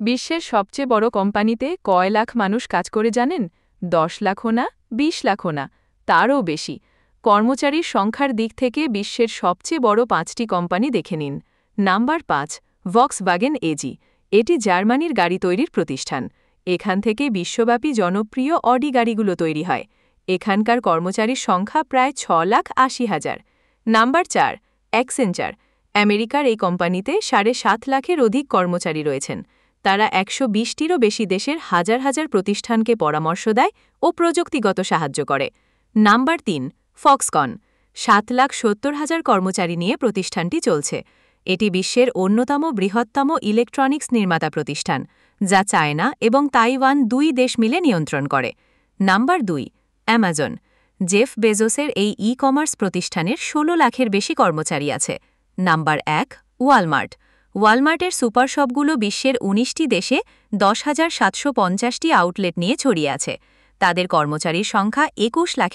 বিশ্বের সবচেয়ে বড় কোম্পানিতে কয় লাখ মানুষ কাজ করে জানেন? ১০ লাখও না, ২০ লাখও না, তারও বেশি। কর্মচারীর সংখ্যার দিক থেকে বিশ্বের সবচেয়ে বড় ৫টি কোম্পানি দেখে নিন। Number ৫, Volkswagen AG. এটি জার্মানির গাড়ি তৈরির প্রতিষ্ঠান। এখান থেকে বিশ্বব্যাপী জনপ্রিয় অডি গাড়িগুলো তৈরি হয়। এখানকার কর্মচারীর সংখ্যা প্রায় ৬,৮০,০০০। নাম্বার ৪, অ্যাক্সেঞ্চার। আমেরিকার এই কোম্পানিতে ৭.৫ লাখের অধিক কর্মচারী রয়েছেন। তারা ১২০টিরও বেশি দেশের হাজার হাজার প্রতিষ্ঠানকে পরামর্শ দেয় ও প্রযুক্তিগত সাহায্য করে। Number ৩, Foxconn. ৭,৭০,০০০ কর্মচারী নিয়ে প্রতিষ্ঠানটি চলছে। এটি বিশ্বের অন্যতম বৃহত্তম ইলেকট্রনিক্স নির্মাতা প্রতিষ্ঠান, যা চায়না এবং তাইওয়ান ২ দেশ মিলে নিয়ন্ত্রণ করে। Number ২, Amazon. জেফ বেজোসের এই ই-কমার্স প্রতিষ্ঠানের ১৬ লাখের বেশি কর্মচারী আছে। Number ১, Walmart. ওয়ালমার্টের সুপারশপগুলো বিশ্বের ১৯টি দেশে ১০,৭৫০টি আউটলেট নিয়ে ছড়িয়ে আছে। তাদের কর্মচারীর সংখ্যা ২১ লাখ।